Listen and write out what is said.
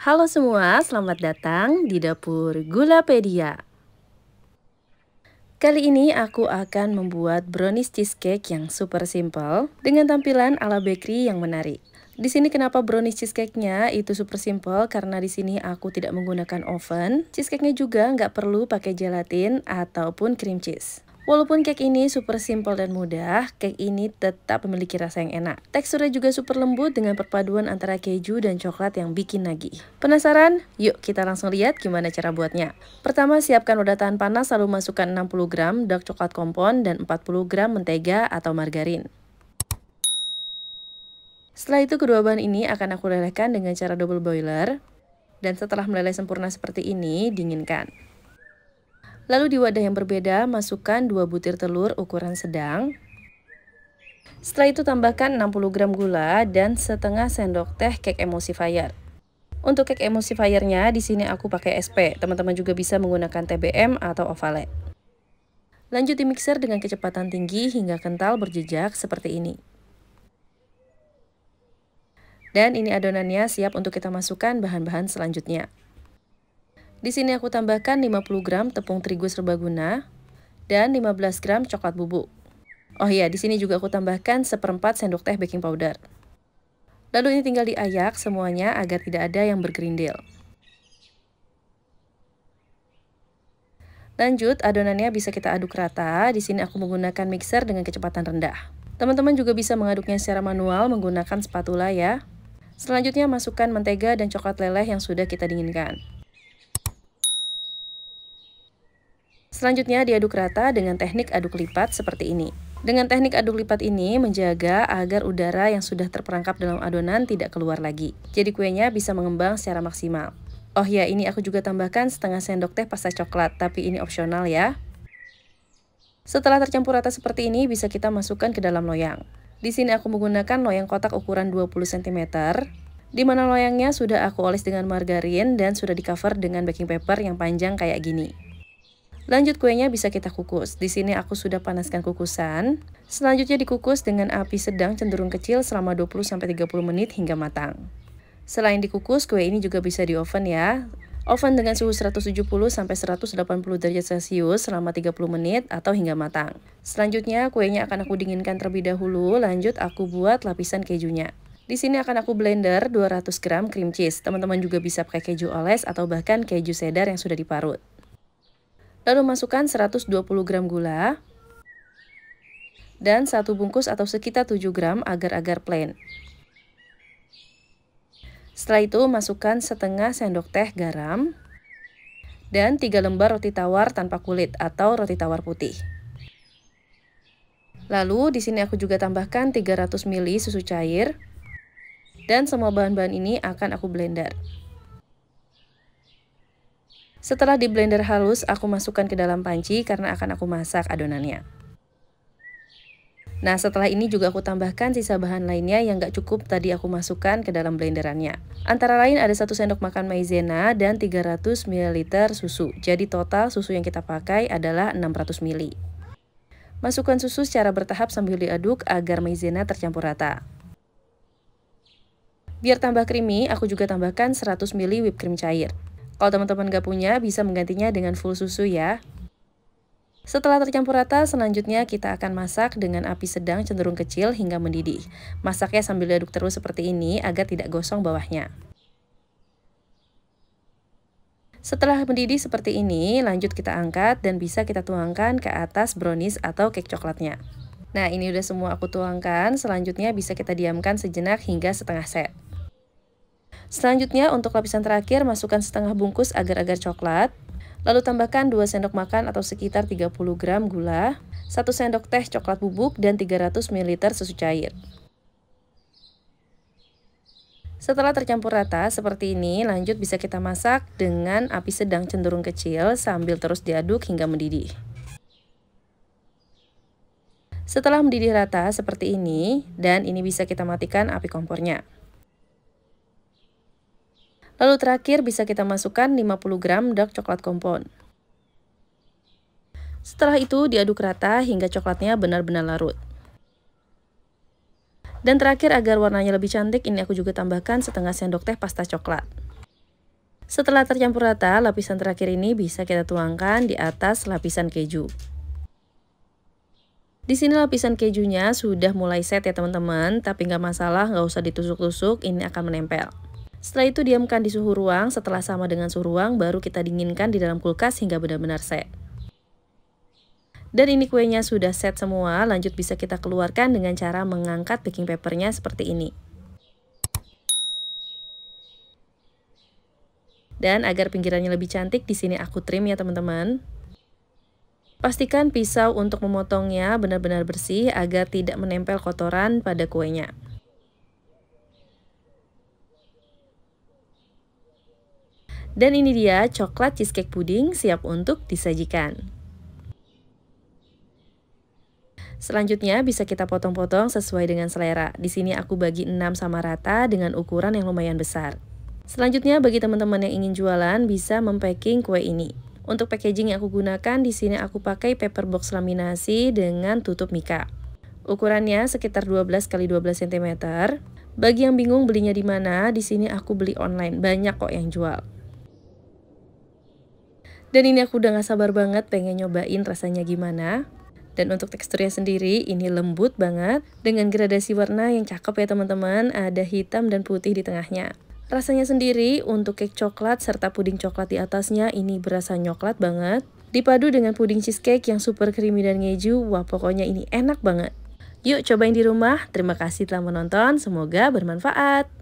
Halo semua, selamat datang di dapur Gulapedia. Kali ini aku akan membuat brownies cheesecake yang super simple dengan tampilan ala bakery yang menarik. Di sini kenapa brownies cheesecake-nya itu super simple? Karena di sini aku tidak menggunakan oven. Cheesecake-nya juga nggak perlu pakai gelatin ataupun cream cheese. Walaupun cake ini super simple dan mudah, cake ini tetap memiliki rasa yang enak. Teksturnya juga super lembut dengan perpaduan antara keju dan coklat yang bikin nagih. Penasaran? Yuk kita langsung lihat gimana cara buatnya. Pertama, siapkan wadah tahan panas lalu masukkan 60 gram dark coklat kompon dan 40 gram mentega atau margarin. Setelah itu kedua bahan ini akan aku lelehkan dengan cara double boiler. Dan setelah meleleh sempurna seperti ini, dinginkan. Lalu di wadah yang berbeda, masukkan 2 butir telur ukuran sedang. Setelah itu tambahkan 60 gram gula dan setengah sendok teh cake emulsifier. Untuk cake emulsifiernya di sini aku pakai SP. Teman-teman juga bisa menggunakan TBM atau Ovale. Lanjut di mixer dengan kecepatan tinggi hingga kental berjejak seperti ini. Dan ini adonannya siap untuk kita masukkan bahan-bahan selanjutnya. Di sini aku tambahkan 50 gram tepung terigu serbaguna dan 15 gram coklat bubuk. Oh iya, di sini juga aku tambahkan seperempat sendok teh baking powder. Lalu ini tinggal diayak semuanya agar tidak ada yang bergerindil. Lanjut, adonannya bisa kita aduk rata. Di sini aku menggunakan mixer dengan kecepatan rendah. Teman-teman juga bisa mengaduknya secara manual menggunakan spatula ya. Selanjutnya masukkan mentega dan coklat leleh yang sudah kita dinginkan. Selanjutnya diaduk rata dengan teknik aduk lipat seperti ini. Dengan teknik aduk lipat ini menjaga agar udara yang sudah terperangkap dalam adonan tidak keluar lagi. Jadi kuenya bisa mengembang secara maksimal. Oh ya, ini aku juga tambahkan setengah sendok teh pasta coklat, tapi ini opsional ya. Setelah tercampur rata seperti ini, bisa kita masukkan ke dalam loyang. Di sini aku menggunakan loyang kotak ukuran 20 cm, di mana loyangnya sudah aku oles dengan margarin dan sudah di cover dengan baking paper yang panjang kayak gini. Lanjut kuenya bisa kita kukus. Di sini aku sudah panaskan kukusan. Selanjutnya dikukus dengan api sedang cenderung kecil selama 20-30 menit hingga matang. Selain dikukus, kue ini juga bisa di oven ya. Oven dengan suhu 170-180 derajat Celcius selama 30 menit atau hingga matang. Selanjutnya kuenya akan aku dinginkan terlebih dahulu, lanjut aku buat lapisan kejunya. Di sini akan aku blender 200 gram cream cheese. Teman-teman juga bisa pakai keju oles atau bahkan keju cheddar yang sudah diparut. Lalu masukkan 120 gram gula dan 1 bungkus atau sekitar 7 gram agar-agar plain. Setelah itu masukkan setengah sendok teh garam dan 3 lembar roti tawar tanpa kulit atau roti tawar putih. Lalu di sini aku juga tambahkan 300 ml susu cair dan semua bahan-bahan ini akan aku blender. Setelah di blender halus, aku masukkan ke dalam panci karena akan aku masak adonannya. Nah, setelah ini juga aku tambahkan sisa bahan lainnya yang gak cukup tadi aku masukkan ke dalam blenderannya. Antara lain ada 1 sendok makan maizena dan 300 ml susu. Jadi total susu yang kita pakai adalah 600 ml. Masukkan susu secara bertahap sambil diaduk agar maizena tercampur rata. Biar tambah creamy, aku juga tambahkan 100 ml whipped cream cair. Kalau teman-teman gak punya, bisa menggantinya dengan full susu ya. Setelah tercampur rata, selanjutnya kita akan masak dengan api sedang cenderung kecil hingga mendidih. Masaknya sambil diaduk terus seperti ini agar tidak gosong bawahnya. Setelah mendidih seperti ini, lanjut kita angkat dan bisa kita tuangkan ke atas brownies atau cake coklatnya. Nah, ini udah semua aku tuangkan, selanjutnya bisa kita diamkan sejenak hingga setengah set. Selanjutnya untuk lapisan terakhir masukkan setengah bungkus agar-agar coklat. Lalu tambahkan 2 sendok makan atau sekitar 30 gram gula, 1 sendok teh coklat bubuk dan 300 ml susu cair. Setelah tercampur rata seperti ini, lanjut bisa kita masak dengan api sedang cenderung kecil sambil terus diaduk hingga mendidih. Setelah mendidih rata seperti ini, dan ini bisa kita matikan api kompornya. Lalu terakhir bisa kita masukkan 50 gram dark coklat kompon. Setelah itu diaduk rata hingga coklatnya benar-benar larut. Dan terakhir agar warnanya lebih cantik, ini aku juga tambahkan setengah sendok teh pasta coklat. Setelah tercampur rata, lapisan terakhir ini bisa kita tuangkan di atas lapisan keju. Di sini lapisan kejunya sudah mulai set ya teman-teman, tapi nggak masalah, nggak usah ditusuk-tusuk, ini akan menempel. Setelah itu diamkan di suhu ruang, setelah sama dengan suhu ruang baru kita dinginkan di dalam kulkas hingga benar-benar set. Dan ini kuenya sudah set semua, lanjut bisa kita keluarkan dengan cara mengangkat baking papernya seperti ini. Dan agar pinggirannya lebih cantik, di sini aku trim ya teman-teman. Pastikan pisau untuk memotongnya benar-benar bersih agar tidak menempel kotoran pada kuenya. Dan ini dia coklat cheesecake puding siap untuk disajikan. Selanjutnya bisa kita potong-potong sesuai dengan selera. Di sini aku bagi 6 sama rata dengan ukuran yang lumayan besar. Selanjutnya bagi teman-teman yang ingin jualan bisa mempacking kue ini. Untuk packaging yang aku gunakan di sini aku pakai paper box laminasi dengan tutup mika. Ukurannya sekitar 12 x 12 cm. Bagi yang bingung belinya di mana, di sini aku beli online, banyak kok yang jual. Dan ini aku udah gak sabar banget pengen nyobain rasanya gimana. Dan untuk teksturnya sendiri ini lembut banget dengan gradasi warna yang cakep ya teman-teman, ada hitam dan putih di tengahnya. Rasanya sendiri untuk cake coklat serta puding coklat di atasnya ini berasa coklat banget. Dipadu dengan puding cheesecake yang super creamy dan ngeju, wah pokoknya ini enak banget. Yuk cobain di rumah, terima kasih telah menonton, semoga bermanfaat.